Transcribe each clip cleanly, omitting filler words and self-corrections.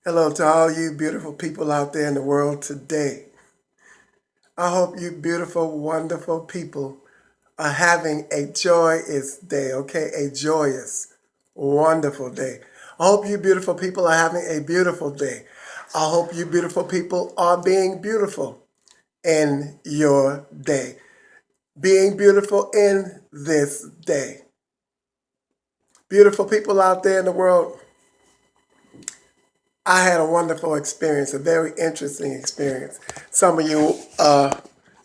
Hello to all you beautiful people out there in the world today. I hope you beautiful, wonderful people are having a joyous day, okay? A joyous, wonderful day. I hope you beautiful people are having a beautiful day. I hope you beautiful people are being beautiful in your day. Being beautiful in this day. Beautiful people out there in the world, I had a wonderful experience, a very interesting experience. Some of you,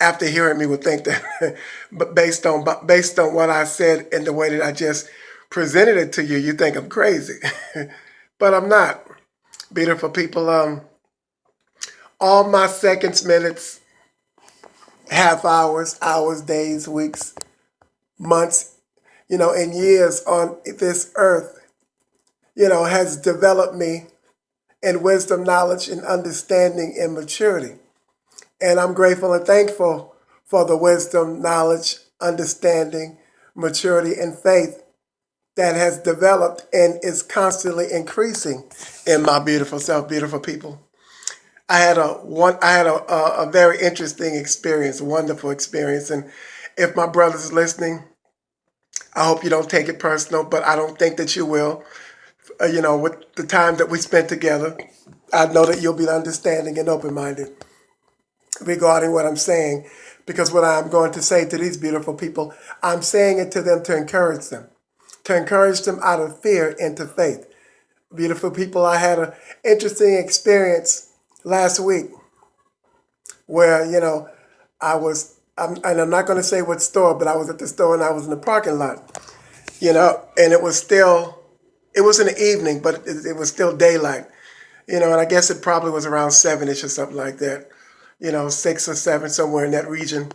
after hearing me, would think that, but based on what I said and the way that I just presented it to you, you think I'm crazy, but I'm not. Beautiful people, all my seconds, minutes, half hours, hours, days, weeks, months, and years on this earth, has developed me in wisdom, knowledge, and understanding and maturity. And I'm grateful and thankful for the wisdom, knowledge, understanding, maturity, and faith that has developed and is constantly increasing in my beautiful self, beautiful people. I had a very interesting experience, a wonderful experience, and if my brother's listening, I hope you don't take it personal, but I don't think that you will. With the time that we spent together, I know that you'll be understanding and open minded regarding what I'm saying, because what I'm going to say to these beautiful people, I'm saying it to them to encourage them out of fear into faith. Beautiful people, I had an interesting experience last week where, and I'm not going to say what store, but I was at the store and I was in the parking lot, and it was in the evening, but it was still daylight, and I guess it probably was around 7-ish or something like that, 6 or 7, somewhere in that region.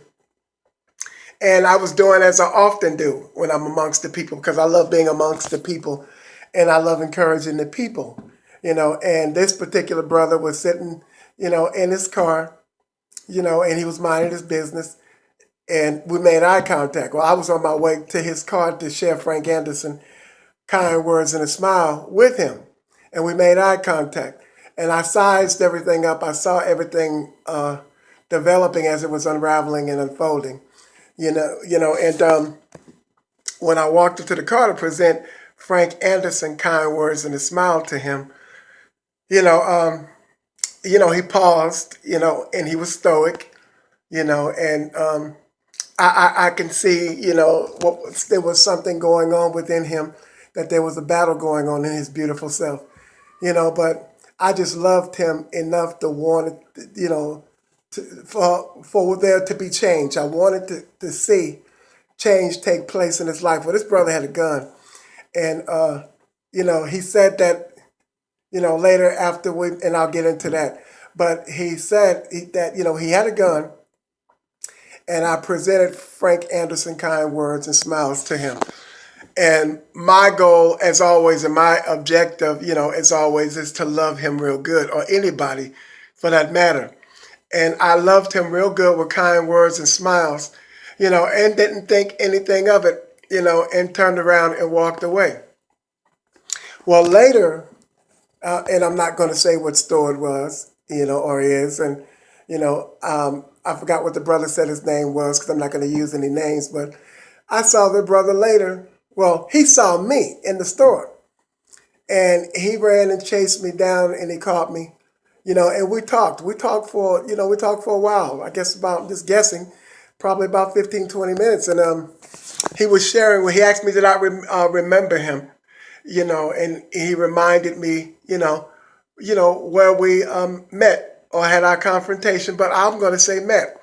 And I was doing as I often do when I'm amongst the people, because I love being amongst the people and I love encouraging the people, And this particular brother was sitting, in his car, and he was minding his business. And we made eye contact. Well, I was on my way to his car to share Frank Anderson kind words and a smile with him. And we made eye contact. And I sized everything up. I saw everything developing as it was unraveling and unfolding. And when I walked into the car to present Frank Anderson kind words and a smile to him, you know, um, he paused, and he was stoic, and I can see, there was something going on within him, that there was a battle going on in his beautiful self, but I just loved him enough to want it, for there to be change. I wanted to see change take place in his life. Well, this brother had a gun, and he said that later after and I'll get into that. But he said that he had a gun, and I presented Frank Anderson kind words and smiles to him. And my goal, as always, and my objective, as always, is to love him real good, or anybody for that matter. And I loved him real good with kind words and smiles, and didn't think anything of it, and turned around and walked away. Well, later, and I'm not going to say what store it was, or is, and I forgot what the brother said his name was, because I'm not going to use any names, but I saw the brother later. Well, he saw me in the store, and he ran and chased me down, and he caught me, and we talked. We talked for a while. I guess about, just guessing, probably about 15, 20 minutes, and he was sharing. He asked me did I remember him, and he reminded me, where we met or had our confrontation, but I'm going to say met,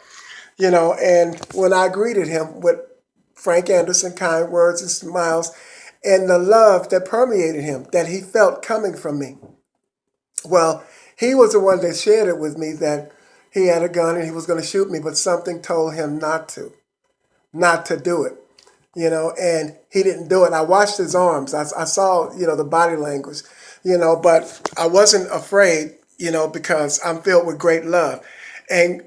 and when I greeted him with Frank Anderson kind words and smiles and the love that permeated him, that he felt coming from me. Well, he was the one that shared it with me that he had a gun and he was going to shoot me, but something told him not to do it, and he didn't do it. I watched his arms. I saw, the body language, but I wasn't afraid, because I'm filled with great love. And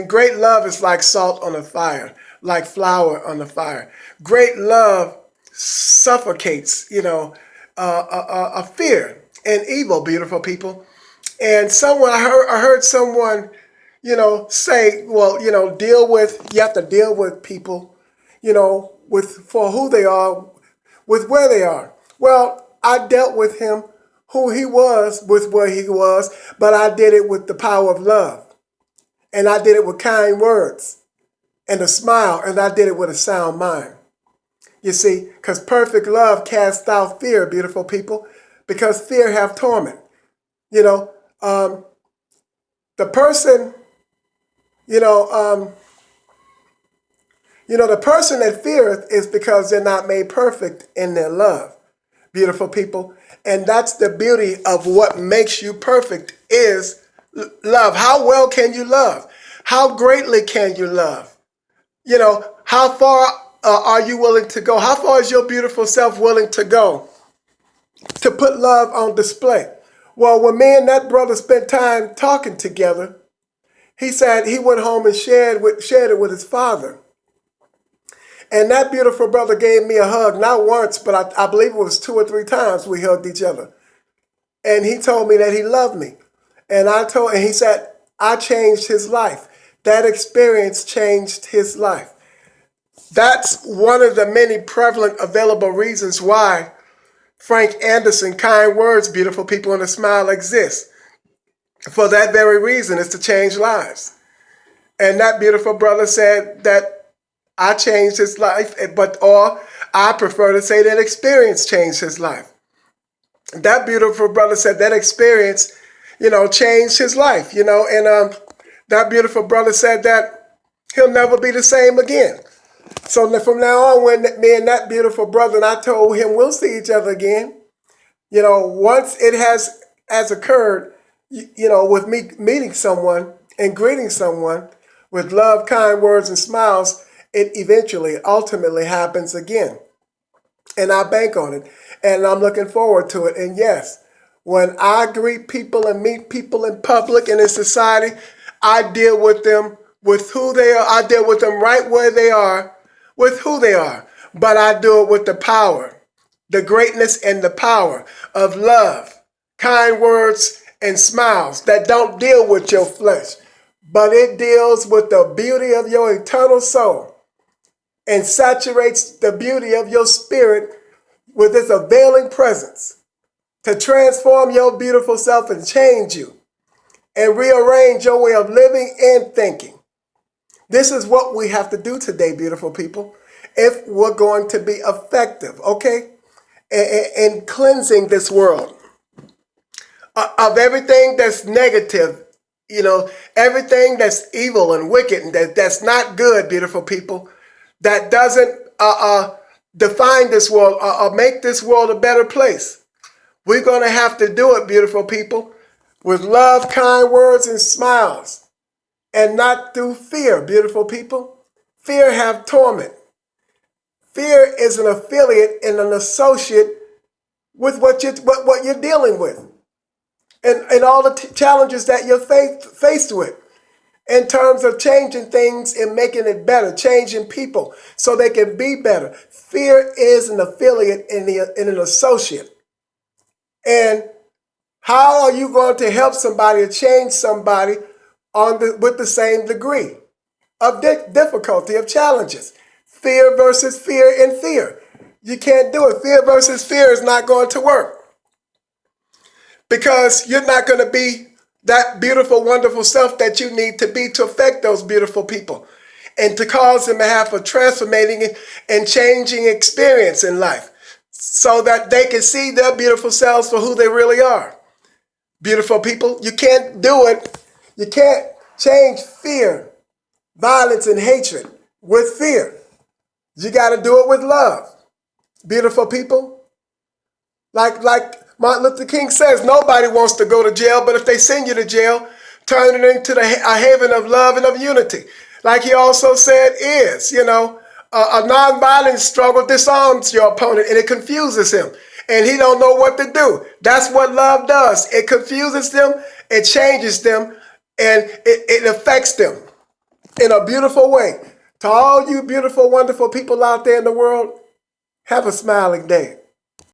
great love is like salt on a fire, like flour on the fire. Great love suffocates, a fear and evil, beautiful people. And I heard someone, say, well, you have to deal with people, for who they are, with where they are. Well, I dealt with him, who he was, with where he was, but I did it with the power of love. And I did it with kind words and a smile, and I did it with a sound mind. You see, because perfect love casts out fear, beautiful people, because fear have torment. You know, the person, you know, um, the person that feareth is because they're not made perfect in their love, beautiful people. And that's the beauty of what makes you perfect is love. How well can you love? How greatly can you love? How far are you willing to go? How far is your beautiful self willing to go to put love on display? Well, when me and that brother spent time talking together, he said he went home and shared it with his father. And that beautiful brother gave me a hug, not once, but I believe it was 2 or 3 times we hugged each other. And he told me that he loved me. And he said, I changed his life. That experience changed his life. That's one of the many prevalent available reasons why Frank Anderson, Kind Words, Beautiful People, and a Smile exists. For that very reason, is to change lives. And that beautiful brother said that I changed his life, or I prefer to say that experience changed his life. That beautiful brother said that experience, changed his life, and that beautiful brother said that he'll never be the same again. So from now on, when me and that beautiful brother, and I told him we'll see each other again, once it has occurred, with me meeting someone and greeting someone with love, kind words, and smiles, it eventually, ultimately happens again. And I bank on it. And I'm looking forward to it. And yes, when I greet people and meet people in public and in society, I deal with them with who they are. I deal with them right where they are, with who they are. But I do it with the power, the greatness and the power of love, kind words, and smiles that don't deal with your flesh, but it deals with the beauty of your eternal soul and saturates the beauty of your spirit with its availing presence to transform your beautiful self and change you and rearrange your way of living and thinking. This is what we have to do today, beautiful people, if we're going to be effective, okay, in cleansing this world of everything that's negative, everything that's evil and wicked and that's not good, beautiful people, that doesn't define this world or make this world a better place. We're going to have to do it, beautiful people, with love, kind words, and smiles, and not through fear, beautiful people. Fear have torment. Fear is an affiliate and an associate with what you're dealing with and all the challenges that you're faced with in terms of changing things and making it better, changing people so they can be better. Fear is an affiliate and an associate. And how are you going to help somebody or change somebody with the same degree of difficulty, of challenges? Fear versus fear and fear. You can't do it. Fear versus fear is not going to work because you're not going to be that beautiful, wonderful self that you need to be to affect those beautiful people and to cause them to have a transforming and changing experience in life so that they can see their beautiful selves for who they really are. Beautiful people, you can't do it. You can't change fear, violence, and hatred with fear. You got to do it with love. Beautiful people, like Martin Luther King says, nobody wants to go to jail, but if they send you to jail, turn it into a haven of love and of unity. Like he also said a nonviolent struggle disarms your opponent and it confuses him. And he don't know what to do. That's what love does. It confuses them, it changes them, and it affects them in a beautiful way. To all you beautiful, wonderful people out there in the world, have a smiling day.